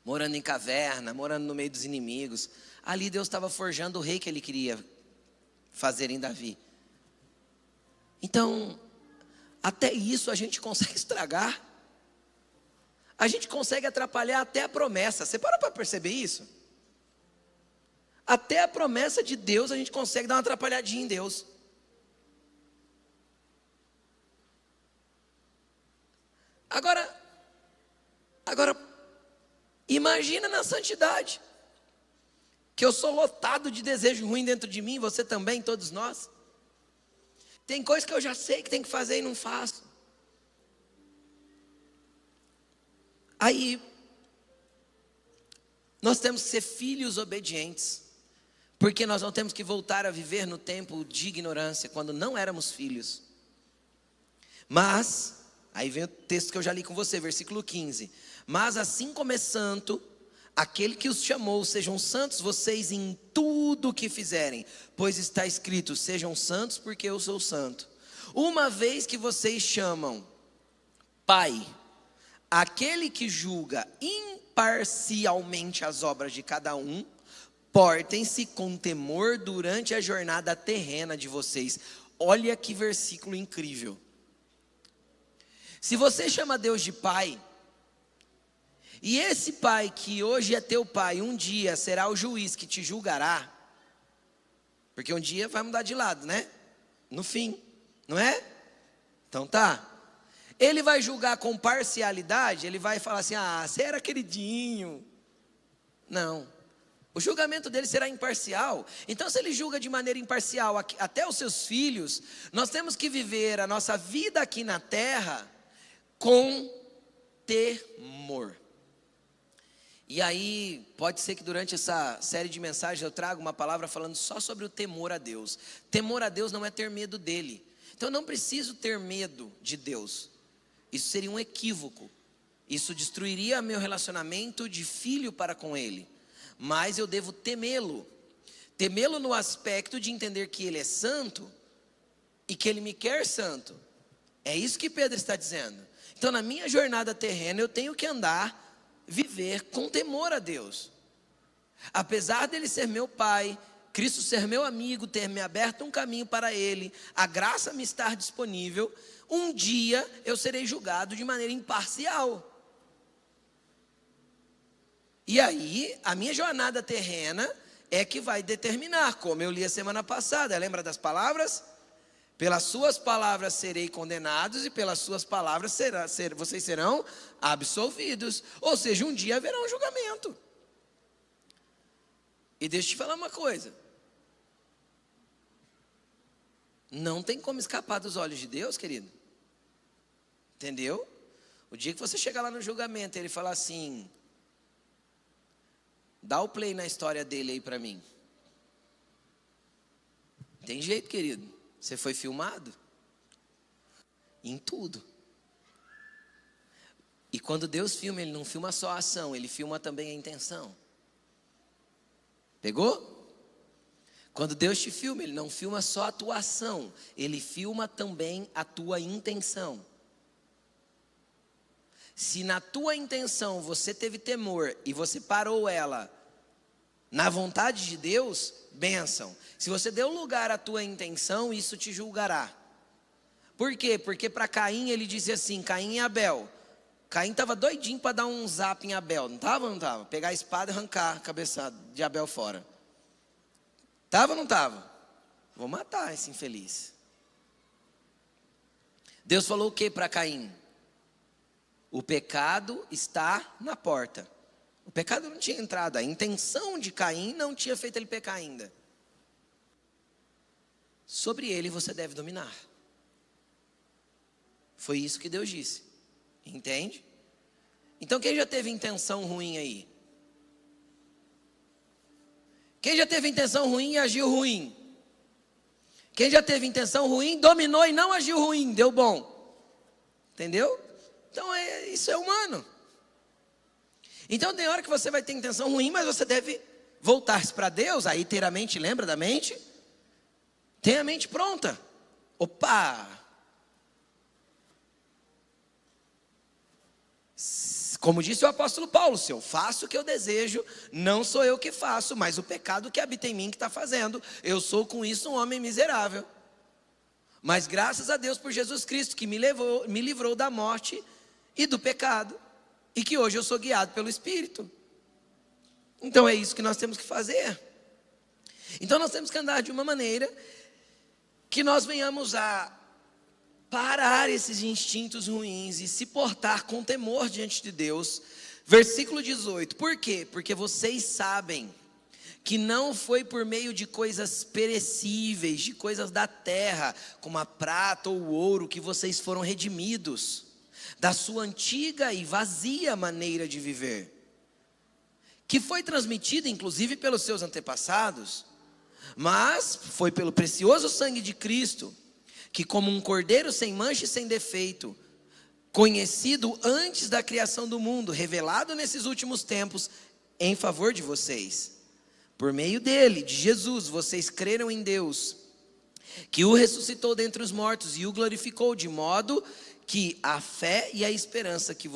Morando em caverna, morando no meio dos inimigos. Ali Deus estava forjando o rei que ele queria fazer em Davi. Então, até isso a gente consegue estragar. A gente consegue atrapalhar até a promessa. Você para perceber isso? Até a promessa de Deus a gente consegue dar uma atrapalhadinha em Deus. Agora, imagina na santidade, que eu sou lotado de desejo ruim dentro de mim, você também, todos nós. Tem coisa que eu já sei que tem que fazer e não faço. Aí, nós temos que ser filhos obedientes, porque nós não temos que voltar a viver no tempo de ignorância, quando não éramos filhos. Mas, aí vem o texto que eu já li com você, versículo 15. Mas assim como é santo, aquele que os chamou, sejam santos vocês em tudo o que fizerem, pois está escrito: sejam santos porque eu sou santo. Uma vez que vocês chamam Pai, aquele que julga imparcialmente as obras de cada um, portem-se com temor durante a jornada terrena de vocês. Olha que versículo incrível. Se você chama Deus de Pai, e esse Pai que hoje é teu Pai, um dia será o juiz que te julgará, porque um dia vai mudar de lado, né? No fim, não é? Então tá. Ele vai julgar com parcialidade, ele vai falar assim: você era queridinho. Não. O julgamento dele será imparcial. Então, se ele julga de maneira imparcial até os seus filhos, nós temos que viver a nossa vida aqui na terra com temor. E aí, pode ser que durante essa série de mensagens eu traga uma palavra falando só sobre o temor a Deus. Temor a Deus não é ter medo dele. Então eu não preciso ter medo de Deus. Isso seria um equívoco. Isso destruiria meu relacionamento de filho para com ele. Mas eu devo temê-lo. Temê-lo no aspecto de entender que ele é santo e que ele me quer santo. É isso que Pedro está dizendo. Então na minha jornada terrena eu tenho que viver com temor a Deus. Apesar dele ser meu pai, Cristo ser meu amigo, ter me aberto um caminho para ele, a graça me estar disponível, um dia eu serei julgado de maneira imparcial. E aí, a minha jornada terrena é que vai determinar, como eu li a semana passada, lembra das palavras? Pelas suas palavras serei condenados e pelas suas palavras vocês serão absolvidos. Ou seja, um dia haverá um julgamento. E deixa eu te falar uma coisa. Não tem como escapar dos olhos de Deus, querido. Entendeu? O dia que você chegar lá no julgamento e ele falar assim: dá o play na história dele aí para mim. Tem jeito, querido. Você foi filmado? Em tudo. E quando Deus filma, Ele não filma só a ação, Ele filma também a intenção. Pegou? Quando Deus te filma, Ele não filma só a tua ação, Ele filma também a tua intenção. Se na tua intenção você teve temor e você parou ela na vontade de Deus, bênção. Se você deu lugar à tua intenção, isso te julgará. Por quê? Porque para Caim ele disse assim, Caim e Abel. Caim estava doidinho para dar um zap em Abel, não estava ou não estava? Pegar a espada e arrancar a cabeça de Abel fora. Estava ou não estava? Vou matar esse infeliz. Deus falou o que para Caim? O pecado está na porta. O pecado não tinha entrado, a intenção de Caim não tinha feito ele pecar ainda. Sobre ele você deve dominar. Foi isso que Deus disse. Entende? Então quem já teve intenção ruim aí? Quem já teve intenção ruim e agiu ruim? Quem já teve intenção ruim, dominou e não agiu ruim, deu bom. Entendeu? Então isso é humano. Então tem hora que você vai ter intenção ruim, mas você deve voltar-se para Deus, aí ter a mente, lembra da mente? Tem a mente pronta. Opa! Como disse o apóstolo Paulo, se eu faço o que eu desejo, não sou eu que faço, mas o pecado que habita em mim que está fazendo. Eu sou com isso um homem miserável. Mas graças a Deus por Jesus Cristo, que me livrou da morte e do pecado. E que hoje eu sou guiado pelo Espírito. Então é isso que nós temos que fazer. Então nós temos que andar de uma maneira que nós venhamos a parar esses instintos ruins e se portar com temor diante de Deus. Versículo 18, por quê? Porque vocês sabem que não foi por meio de coisas perecíveis, de coisas da terra, como a prata ou o ouro, que vocês foram redimidos da sua antiga e vazia maneira de viver, que foi transmitida inclusive pelos seus antepassados, mas foi pelo precioso sangue de Cristo, que como um cordeiro sem mancha e sem defeito, conhecido antes da criação do mundo, revelado nesses últimos tempos, em favor de vocês. Por meio dele, de Jesus, vocês creram em Deus, que o ressuscitou dentre os mortos e o glorificou, de modo que a fé e a esperança de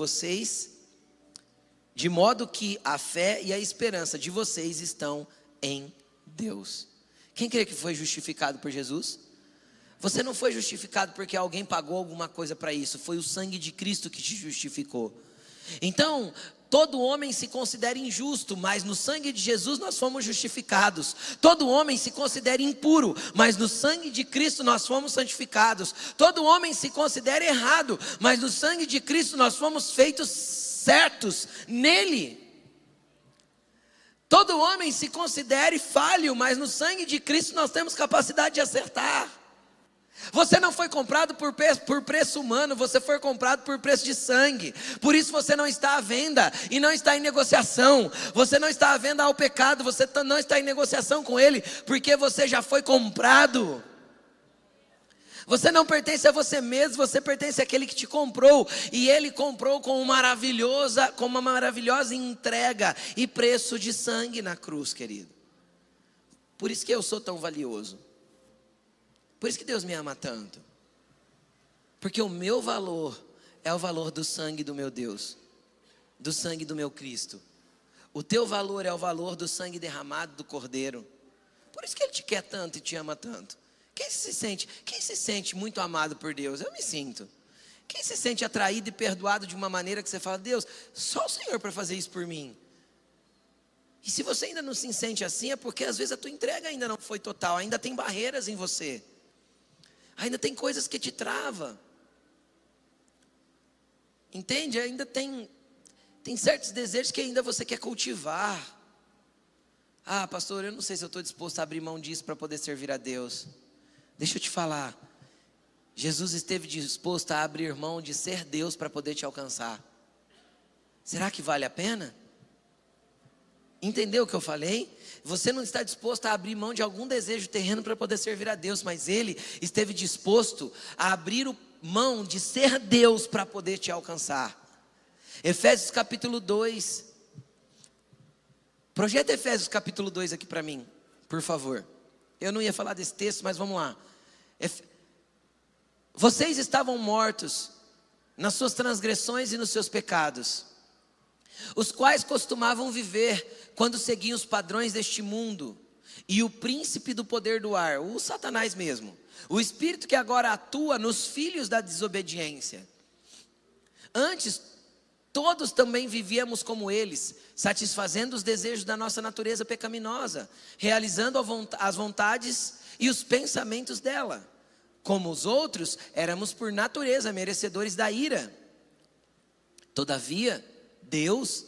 vocês estão em Deus. Quem crê que foi justificado por Jesus? Você não foi justificado porque alguém pagou alguma coisa para isso, foi o sangue de Cristo que te justificou. Então, todo homem se considera injusto, mas no sangue de Jesus nós fomos justificados. Todo homem se considera impuro, mas no sangue de Cristo nós fomos santificados. Todo homem se considera errado, mas no sangue de Cristo nós fomos feitos certos nele. Todo homem se considere falho, mas no sangue de Cristo nós temos capacidade de acertar. Você não foi comprado por preço humano, você foi comprado por preço de sangue. Por isso você não está à venda e não está em negociação. Você não está à venda ao pecado, você não está em negociação com ele, porque você já foi comprado. Você não pertence a você mesmo, você pertence àquele que te comprou. E ele comprou com uma maravilhosa entrega e preço de sangue na cruz, querido. Por isso que eu sou tão valioso. Por isso que Deus me ama tanto. Porque o meu valor é o valor do sangue do meu Deus, do sangue do meu Cristo. O teu valor é o valor do sangue derramado do Cordeiro. Por isso que Ele te quer tanto e te ama tanto. Quem se sente muito amado por Deus? Eu me sinto. Quem se sente atraído e perdoado de uma maneira que você fala: Deus, só o Senhor para fazer isso por mim. E se você ainda não se sente assim, é porque às vezes a tua entrega ainda não foi total, ainda tem barreiras em você. Ainda tem coisas que te travam. Entende? Ainda tem certos desejos que ainda você quer cultivar. Ah, pastor, eu não sei se eu estou disposto a abrir mão disso para poder servir a Deus. Deixa eu te falar. Jesus esteve disposto a abrir mão de ser Deus para poder te alcançar. Será que vale a pena? Entendeu o que eu falei? Você não está disposto a abrir mão de algum desejo terreno para poder servir a Deus, mas Ele esteve disposto a abrir mão de ser Deus para poder te alcançar. Efésios capítulo 2. Projeta Efésios capítulo 2 aqui para mim, por favor. Eu não ia falar desse texto, mas vamos lá. Vocês estavam mortos nas suas transgressões e nos seus pecados, os quais costumavam viver quando seguiam os padrões deste mundo e o príncipe do poder do ar, o Satanás mesmo, o espírito que agora atua nos filhos da desobediência. Antes, todos também vivíamos como eles, satisfazendo os desejos da nossa natureza pecaminosa, realizando as vontades e os pensamentos dela. Como os outros, éramos por natureza merecedores da ira. Todavia, Deus,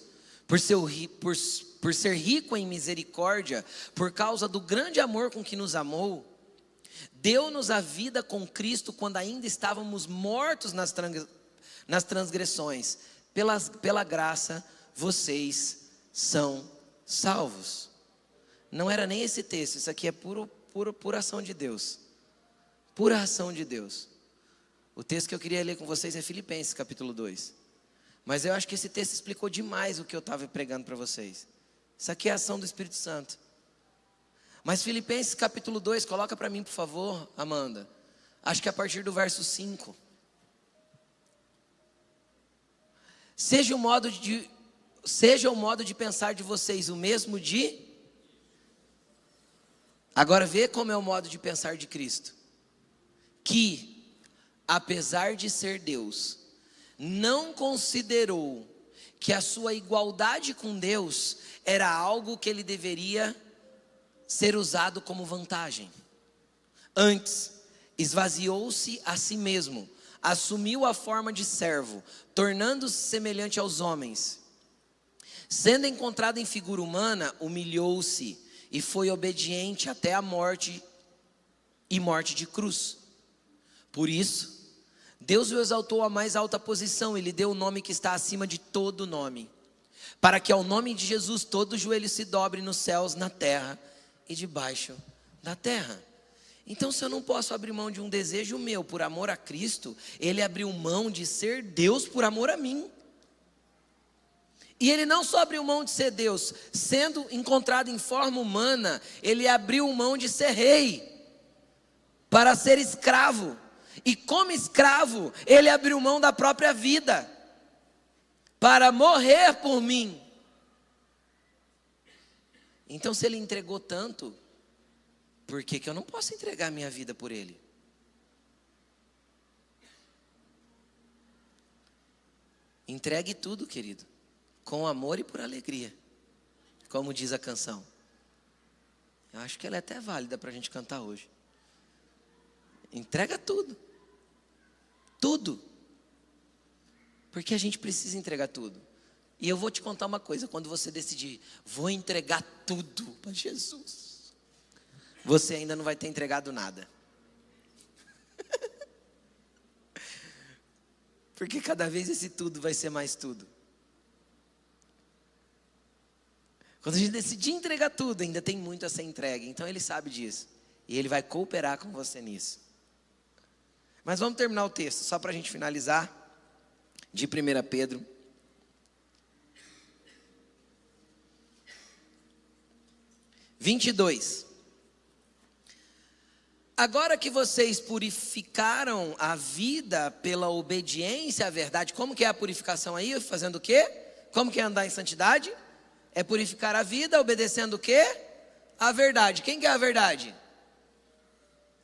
por ser rico em misericórdia, por causa do grande amor com que nos amou, deu-nos a vida com Cristo quando ainda estávamos mortos nas transgressões. Pela graça, vocês são salvos. Não era nem esse texto, isso aqui é pura ação de Deus. Pura ação de Deus. O texto que eu queria ler com vocês é Filipenses capítulo 2. Mas eu acho que esse texto explicou demais o que eu estava pregando para vocês. Isso aqui é a ação do Espírito Santo. Mas Filipenses capítulo 2, coloca para mim por favor, Amanda. Acho que a partir do verso 5. Seja o modo de pensar de vocês o mesmo de... Agora vê como é o modo de pensar de Cristo. Que, apesar de ser Deus, não considerou que a sua igualdade com Deus era algo que ele deveria ser usado como vantagem. Antes, esvaziou-se a si mesmo, assumiu a forma de servo, tornando-se semelhante aos homens. Sendo encontrado em figura humana, humilhou-se e foi obediente até a morte e morte de cruz. Por isso, Deus o exaltou à mais alta posição e lhe deu o nome que está acima de todo nome, para que ao nome de Jesus todo joelho se dobre nos céus, na terra e debaixo da terra. Então, se eu não posso abrir mão de um desejo meu por amor a Cristo, Ele abriu mão de ser Deus por amor a mim. E Ele não só abriu mão de ser Deus, sendo encontrado em forma humana, Ele abriu mão de ser rei para ser escravo. E como escravo, Ele abriu mão da própria vida para morrer por mim. Então, se Ele entregou tanto, por que eu não posso entregar minha vida por Ele? Entregue tudo, querido, com amor e por alegria, como diz a canção. Eu acho que ela é até válida para a gente cantar hoje. Entrega tudo. Tudo. Porque a gente precisa entregar tudo. E eu vou te contar uma coisa: quando você decidir, vou entregar tudo para Jesus, você ainda não vai ter entregado nada. Porque cada vez esse tudo vai ser mais tudo. Quando a gente decidir entregar tudo, ainda tem muito a ser entregue. Então ele sabe disso. E ele vai cooperar com você nisso. Mas vamos terminar o texto, só para a gente finalizar. De 1 Pedro. (22). Agora que vocês purificaram a vida pela obediência à verdade. Como que é a purificação aí? Fazendo o quê? Como que é andar em santidade? É purificar a vida obedecendo o quê? A verdade. Quem que é a verdade?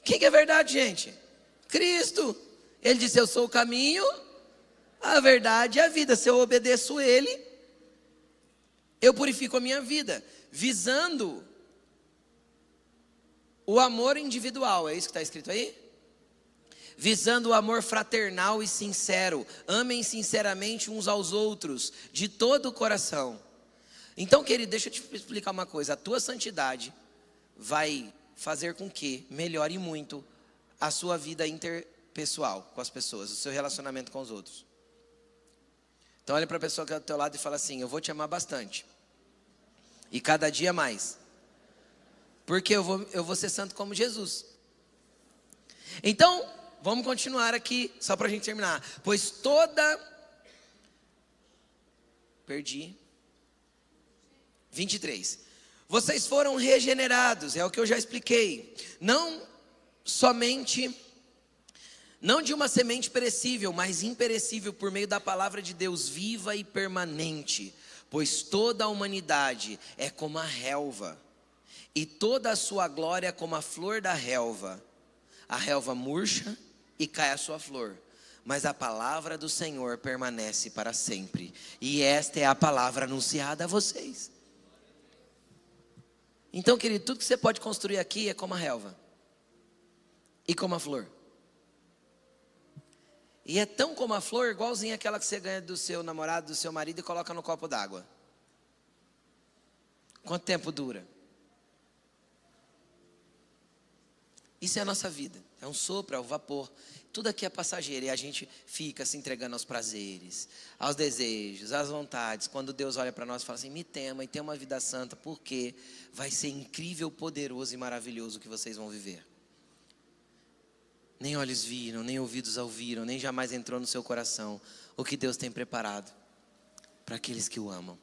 Quem que é a verdade, gente? Cristo. Ele disse: eu sou o caminho, a verdade e a vida. Se eu obedeço Ele, eu purifico a minha vida, visando o amor individual. É isso que está escrito aí? Visando o amor fraternal e sincero. Amem sinceramente uns aos outros, de todo o coração. Então, querido, deixa eu te explicar uma coisa. A tua santidade vai fazer com que melhore muito a sua vida interpessoal com as pessoas, o seu relacionamento com os outros. Então olha para a pessoa que está do teu lado e fala assim: eu vou te amar bastante, e cada dia mais, porque eu vou ser santo como Jesus. Então, vamos continuar aqui, só para a gente terminar. Pois Perdi. 23. Vocês foram regenerados, é o que eu já expliquei. Não de uma semente perecível, mas imperecível, por meio da palavra de Deus, viva e permanente. Pois toda a humanidade é como a relva, e toda a sua glória é como a flor da relva. A relva murcha e cai a sua flor, mas a palavra do Senhor permanece para sempre. E esta é a palavra anunciada a vocês. Então, querido, tudo que você pode construir aqui é como a relva e como a flor. E é tão como a flor, igualzinha aquela que você ganha do seu namorado, do seu marido e coloca no copo d'água. Quanto tempo dura? Isso é a nossa vida. É um sopro, é o vapor. Tudo aqui é passageiro e a gente fica se entregando aos prazeres, aos desejos, às vontades. Quando Deus olha para nós e fala assim: me tema e tenha uma vida santa, porque vai ser incrível, poderoso e maravilhoso o que vocês vão viver. Nem olhos viram, nem ouvidos ouviram, nem jamais entrou no seu coração o que Deus tem preparado para aqueles que o amam.